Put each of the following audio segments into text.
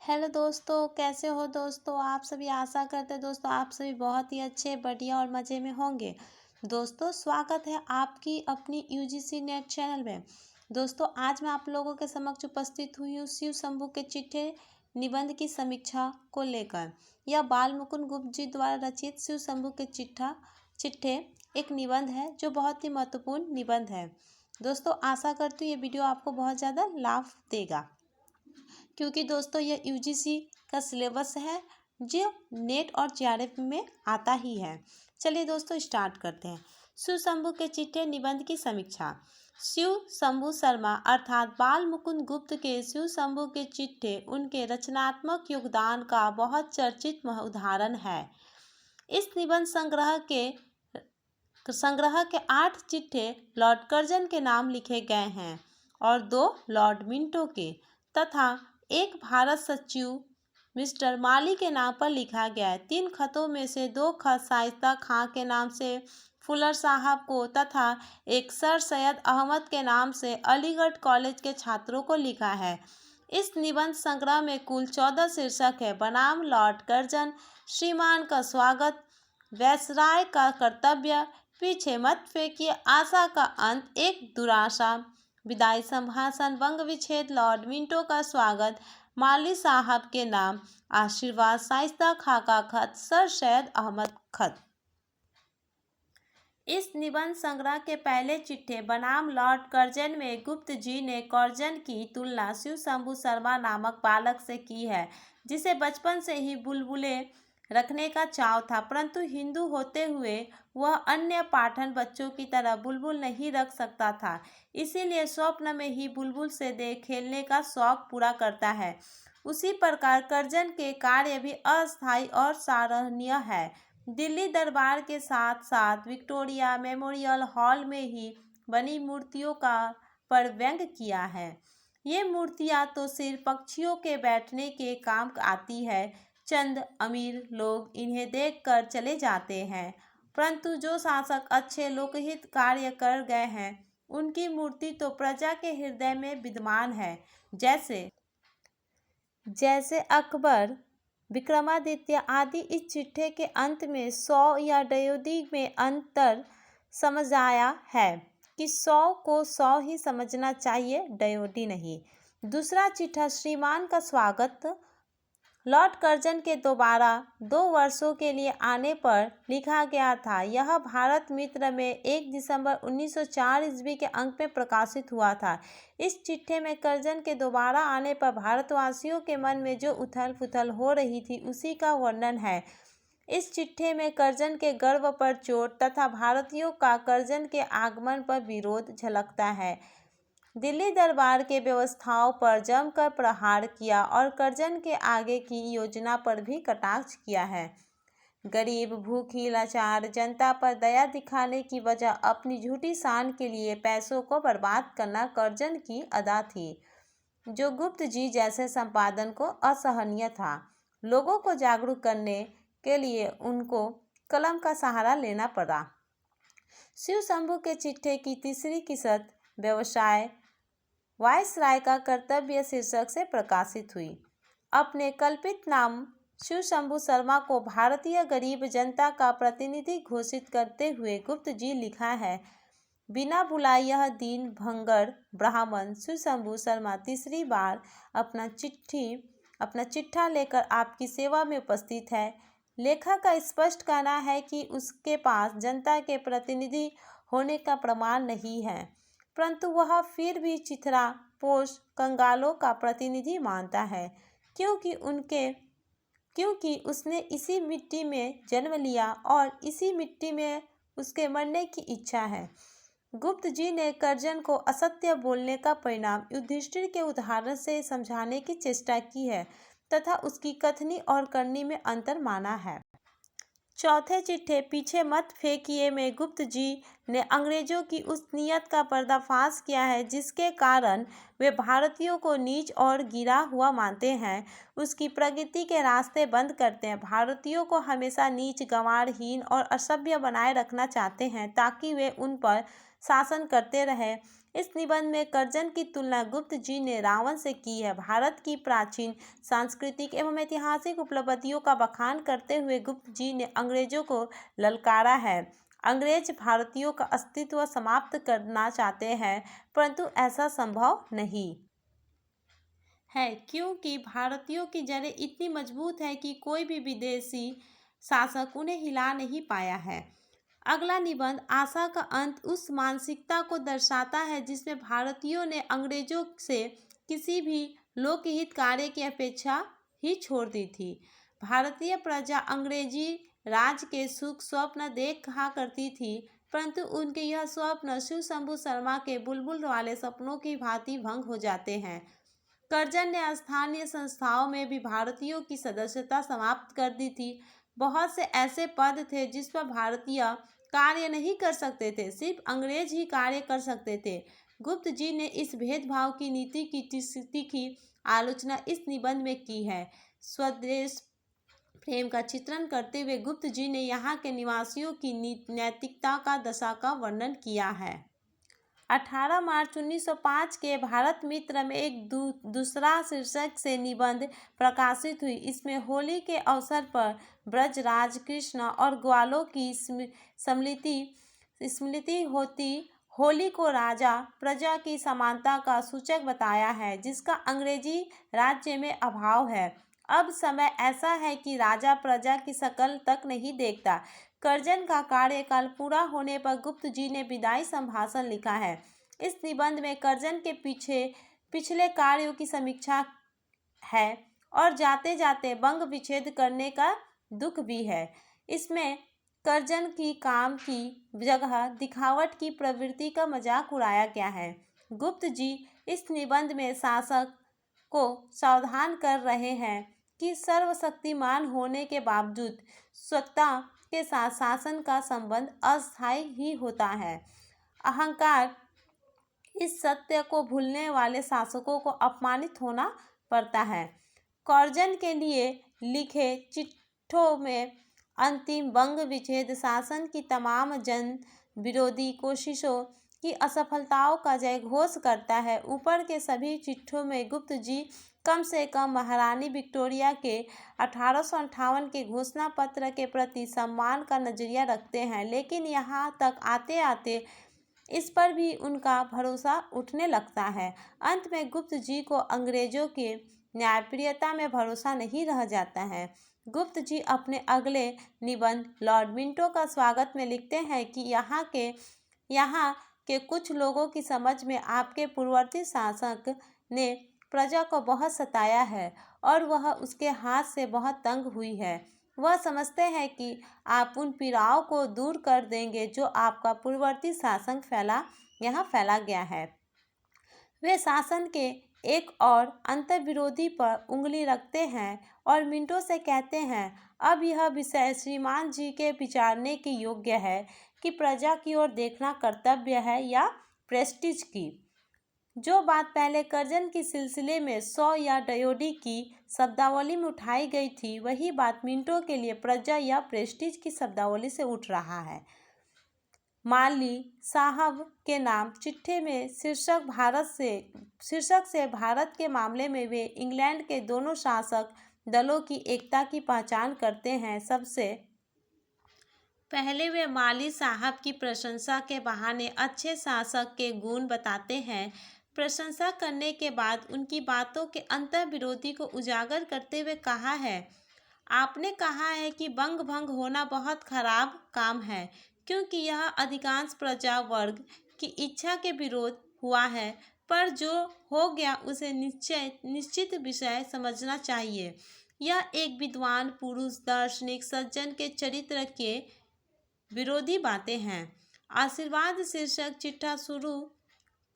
Hello दोस्तों, कैसे हो दोस्तों। आप सभी आशा करते हैं दोस्तों आप सभी बहुत ही अच्छे, बढ़िया और मज़े में होंगे। दोस्तों स्वागत है आपकी अपनी यूजीसी नेट चैनल में। दोस्तों आज मैं आप लोगों के समक्ष उपस्थित हुई हूँ शिव शंभू के चिट्ठे निबंध की समीक्षा को लेकर। यह बाल मुकुंद गुप्त जी द्वारा रचित शिव शंभू के चिट्ठे एक निबंध है जो बहुत ही महत्वपूर्ण निबंध है। दोस्तों आशा करती हूँ ये वीडियो आपको बहुत ज़्यादा लाभ देगा, क्योंकि दोस्तों यह यूजीसी का सिलेबस है जो नेट और जेआरएफ में आता ही है। चलिए दोस्तों स्टार्ट करते हैं। शिव शंभू के चिट्ठे निबंध की समीक्षा। शिव शंभू शर्मा अर्थात बाल मुकुंद गुप्त के शिव शंभू के चिट्ठे उनके रचनात्मक योगदान का बहुत चर्चित उदाहरण है। इस निबंध संग्रह के 8 चिट्ठे लॉर्ड कर्जन के नाम लिखे गए हैं और 2 लॉर्ड मिंटो के तथा एक भारत सचिव मिस्टर माली के नाम पर लिखा गया है। 3 खतों में से 2 खत शाइस्ता खां के नाम से फुलर साहब को तथा एक सर सैयद अहमद के नाम से अलीगढ़ कॉलेज के छात्रों को लिखा है। इस निबंध संग्रह में कुल 14 शीर्षक है। बनाम लॉर्ड कर्जन, श्रीमान का स्वागत, वैसराय का कर्तव्य, पीछे मत फेंकिए, आशा का अंत, एक दुराशा, विदाई संभाषण, वंग विच्छेद, लॉर्ड मिंटो का स्वागत, माली साहब के नाम, आशीर्वाद, शाइस्ता खां का खत, सर सैयद अहमद खत। इस निबंध संग्रह के पहले चिट्ठे बनाम लॉर्ड कर्जन में गुप्त जी ने कर्जन की तुलना शिव शंभू शर्मा नामक बालक से की है, जिसे बचपन से ही बुलबुले रखने का चाव था, परंतु हिंदू होते हुए वह अन्य पाठन बच्चों की तरह बुलबुल नहीं रख सकता था। इसीलिए स्वप्न में ही बुलबुल से खेलने का शौक पूरा करता है। उसी प्रकार कर्जन के कार्य भी अस्थायी और सराहनीय है। दिल्ली दरबार के साथ साथ विक्टोरिया मेमोरियल हॉल में ही बनी मूर्तियों का पर व्यंग किया है। ये मूर्तियां तो सिर्फ पक्षियों के बैठने के काम आती है। चंद अमीर लोग इन्हें देखकर चले जाते हैं, परंतु जो शासक अच्छे लोकहित कार्य कर गए हैं उनकी मूर्ति तो प्रजा के हृदय में विद्यमान है। जैसे अकबर, विक्रमादित्य आदि। इस चिट्ठे के अंत में 100 या डयोडी में अंतर समझाया है कि 100 को 100 ही समझना चाहिए, डयोडी नहीं। दूसरा चिट्ठा श्रीमान का स्वागत लॉर्ड कर्जन के दोबारा 2 वर्षों के लिए आने पर लिखा गया था। यह भारत मित्र में 1 दिसंबर 1904 ईस्वी के अंक में प्रकाशित हुआ था। इस चिट्ठे में कर्जन के दोबारा आने पर भारतवासियों के मन में जो उथल पुथल हो रही थी उसी का वर्णन है। इस चिट्ठे में कर्जन के गर्व पर चोट तथा भारतीयों का कर्जन के आगमन पर विरोध झलकता है। दिल्ली दरबार के व्यवस्थाओं पर जमकर प्रहार किया और कर्जन के आगे की योजना पर भी कटाक्ष किया है। गरीब, भूखी, लाचार जनता पर दया दिखाने की बजाय अपनी झूठी शान के लिए पैसों को बर्बाद करना कर्जन की अदा थी, जो गुप्त जी जैसे संपादन को असहनीय था। लोगों को जागरूक करने के लिए उनको कलम का सहारा लेना पड़ा। शिव शंभू के चिट्ठे की तीसरी किस्त व्यवसाय वायसराय का कर्तव्य शीर्षक से प्रकाशित हुई। अपने कल्पित नाम शिव शंभू शर्मा को भारतीय गरीब जनता का प्रतिनिधि घोषित करते हुए गुप्त जी लिखा है, बिना बुलाए यह दीन भंगर ब्राह्मण शिव शंभू शर्मा तीसरी बार अपना चिट्ठा लेकर आपकी सेवा में उपस्थित है। लेखक का स्पष्ट कहना है कि उसके पास जनता के प्रतिनिधि होने का प्रमाण नहीं है, परंतु वह फिर भी चिथरा पोष कंगालों का प्रतिनिधि मानता है, क्योंकि उसने इसी मिट्टी में जन्म लिया और इसी मिट्टी में उसके मरने की इच्छा है। गुप्त जी ने कर्जन को असत्य बोलने का परिणाम युधिष्ठिर के उदाहरण से समझाने की चेष्टा की है तथा उसकी कथनी और करनी में अंतर माना है। चौथे चिट्ठे पीछे मत फेंकिए में गुप्त जी ने अंग्रेजों की उस नीयत का पर्दाफाश किया है जिसके कारण वे भारतीयों को नीच और गिरा हुआ मानते हैं, उसकी प्रगति के रास्ते बंद करते हैं। भारतीयों को हमेशा नीच, गंवारहीन और असभ्य बनाए रखना चाहते हैं ताकि वे उन पर शासन करते रहें। इस निबंध में कर्जन की तुलना गुप्त जी ने रावण से की है। भारत की प्राचीन सांस्कृतिक एवं ऐतिहासिक उपलब्धियों का बखान करते हुए गुप्त जी ने अंग्रेजों को ललकारा है। अंग्रेज भारतीयों का अस्तित्व समाप्त करना चाहते हैं, परंतु ऐसा संभव नहीं है, क्योंकि भारतीयों की जड़ें इतनी मजबूत है कि कोई भी विदेशी शासक उन्हें हिला नहीं पाया है। अगला निबंध आशा का अंत उस मानसिकता को दर्शाता है जिसमें भारतीयों ने अंग्रेजों से किसी भी लोकहित कार्य की अपेक्षा ही छोड़ दी थी। भारतीय प्रजा अंग्रेजी राज के सुख स्वप्न देखा करती थी, परंतु उनके यह स्वप्न शिव शंभू शर्मा के बुलबुल वाले सपनों की भांति भंग हो जाते हैं। कर्जन ने स्थानीय संस्थाओं में भी भारतीयों की सदस्यता समाप्त कर दी थी। बहुत से ऐसे पद थे जिस पर भारतीय कार्य नहीं कर सकते थे, सिर्फ अंग्रेज ही कार्य कर सकते थे। गुप्त जी ने इस भेदभाव की नीति की तीखी आलोचना इस निबंध में की है। स्वदेश प्रेम का चित्रण करते हुए गुप्त जी ने यहाँ के निवासियों की नैतिकता का दशा का वर्णन किया है। 18 मार्च 1905 के भारत मित्र में एक दूसरा शीर्षक से निबंध प्रकाशित हुई। इसमें होली के अवसर पर ब्रजराज कृष्ण और ग्वालों की स्मृति होती होली को राजा प्रजा की समानता का सूचक बताया है, जिसका अंग्रेजी राज्य में अभाव है। अब समय ऐसा है कि राजा प्रजा की शकल तक नहीं देखता। कर्जन का कार्यकाल पूरा होने पर गुप्त जी ने विदाई संभाषण लिखा है। इस निबंध में कर्जन के पिछले कार्यों की समीक्षा है और जाते जाते बंग विच्छेद करने का दुख भी है। इसमें कर्जन की काम की जगह दिखावट की प्रवृत्ति का मजाक उड़ाया गया है। गुप्त जी इस निबंध में शासक को सावधान कर रहे हैं कि सर्वशक्तिमान होने के बावजूद सत्ता के साथ शासन का संबंध अस्थायी ही होता है। अहंकार इस सत्य को भूलने वाले शासकों को अपमानित होना पड़ता है। कर्जन के लिए लिखे चिट्ठों में अंतिम बंग विच्छेद शासन की तमाम जन विरोधी कोशिशों की असफलताओं का जयघोष करता है। ऊपर के सभी चिट्ठों में गुप्त जी कम से कम महारानी विक्टोरिया के 1858 के घोषणा पत्र के प्रति सम्मान का नजरिया रखते हैं, लेकिन यहाँ तक आते आते इस पर भी उनका भरोसा उठने लगता है। अंत में गुप्त जी को अंग्रेजों के न्यायप्रियता में भरोसा नहीं रह जाता है। गुप्त जी अपने अगले निबंध लॉर्ड मिंटो का स्वागत में लिखते हैं कि यहाँ के कुछ लोगों की समझ में आपके पूर्ववर्ती शासक ने प्रजा को बहुत सताया है और वह उसके हाथ से बहुत तंग हुई है। वह समझते हैं कि आप उन पीड़ाओं को दूर कर देंगे जो आपका पूर्ववर्ती शासन यहाँ फैला गया है। वे शासन के एक और अंतर्विरोधी पर उंगली रखते हैं और मिंटो से कहते हैं, अब यह विषय श्रीमान जी के विचारने के योग्य है कि प्रजा की ओर देखना कर्तव्य है या प्रेस्टीज की। जो बात पहले कर्जन की सिलसिले में 100 या डयोडी की शब्दावली में उठाई गई थी, वही बात मिंटो के लिए प्रजा या प्रेस्टीज की शब्दावली से उठ रहा है। माली साहब के नाम चिट्ठे में शीर्षक से भारत के मामले में वे इंग्लैंड के दोनों शासक दलों की एकता की पहचान करते हैं। सबसे पहले वे माली साहब की प्रशंसा के बहाने अच्छे शासक के गुण बताते हैं। प्रशंसा करने के बाद उनकी बातों के अंतर्विरोधी को उजागर करते हुए कहा है, आपने कहा है कि बंग भंग होना बहुत खराब काम है, क्योंकि यह अधिकांश प्रजा वर्ग की इच्छा के विरोध हुआ है, पर जो हो गया उसे निश्चित विषय समझना चाहिए। यह एक विद्वान पुरुष दार्शनिक सज्जन के चरित्र के विरोधी बातें हैं। आशीर्वाद शीर्षक चिट्ठा शुरू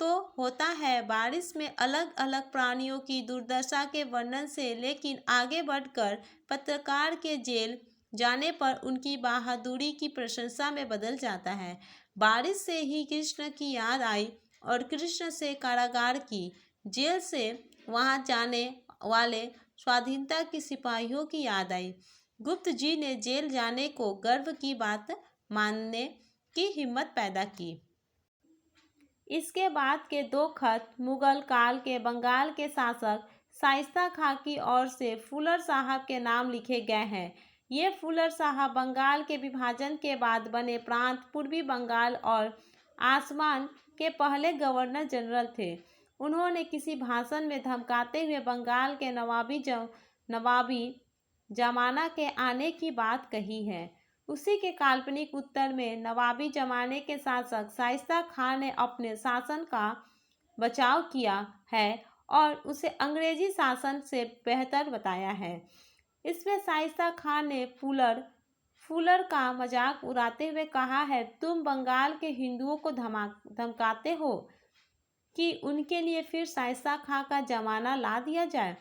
तो होता है बारिश में अलग अलग प्राणियों की दुर्दशा के वर्णन से, लेकिन आगे बढ़कर पत्रकार के जेल जाने पर उनकी बहादुरी की प्रशंसा में बदल जाता है। बारिश से ही कृष्ण की याद आई और कृष्ण से कारागार की, जेल से वहां जाने वाले स्वाधीनता की सिपाहियों की याद आई। गुप्त जी ने जेल जाने को गर्व की बात मानने की हिम्मत पैदा की। इसके बाद के 2 खत मुगल काल के बंगाल के शासक शाइस्ता खां की ओर से फुलर साहब के नाम लिखे गए हैं। ये फुलर साहब बंगाल के विभाजन के बाद बने प्रांत पूर्वी बंगाल और आसमान के पहले गवर्नर जनरल थे। उन्होंने किसी भाषण में धमकाते हुए बंगाल के नवाबी जमाना के आने की बात कही है। उसी के काल्पनिक उत्तर में नवाबी जमाने के शासक शाइस्ता खां ने अपने शासन का बचाव किया है और उसे अंग्रेजी शासन से बेहतर बताया है। इसमें शाइस्ता खां ने फुलर का मजाक उड़ाते हुए कहा है, तुम बंगाल के हिंदुओं को धमकाते हो कि उनके लिए फिर शाइस्ता खां का जमाना ला दिया जाए।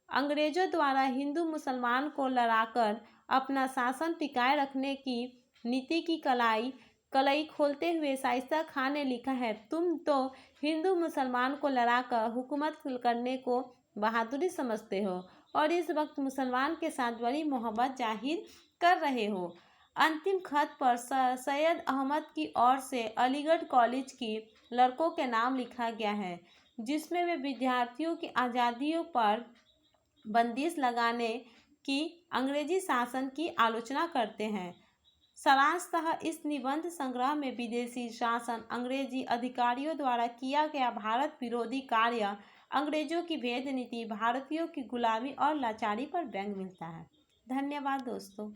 अंग्रेजों द्वारा हिंदू मुसलमान को लड़ाकर अपना शासन टिकाए रखने की नीति की कलई खोलते हुए शाइस्ता खां ने लिखा है, तुम तो हिंदू मुसलमान को लड़ाकर हुकूमत करने को बहादुरी समझते हो और इस वक्त मुसलमान के साथ बड़ी मोहब्बत जाहिर कर रहे हो। अंतिम खत पर सैयद अहमद की ओर से अलीगढ़ कॉलेज की लड़कों के नाम लिखा गया है, जिसमें वे विद्यार्थियों की आज़ादियों पर बंदिश लगाने की अंग्रेजी शासन की आलोचना करते हैं। सारांशतः इस निबंध संग्रह में विदेशी शासन, अंग्रेजी अधिकारियों द्वारा किया गया भारत विरोधी कार्य, अंग्रेजों की भेद नीति, भारतीयों की गुलामी और लाचारी पर व्यंग मिलता है। धन्यवाद दोस्तों।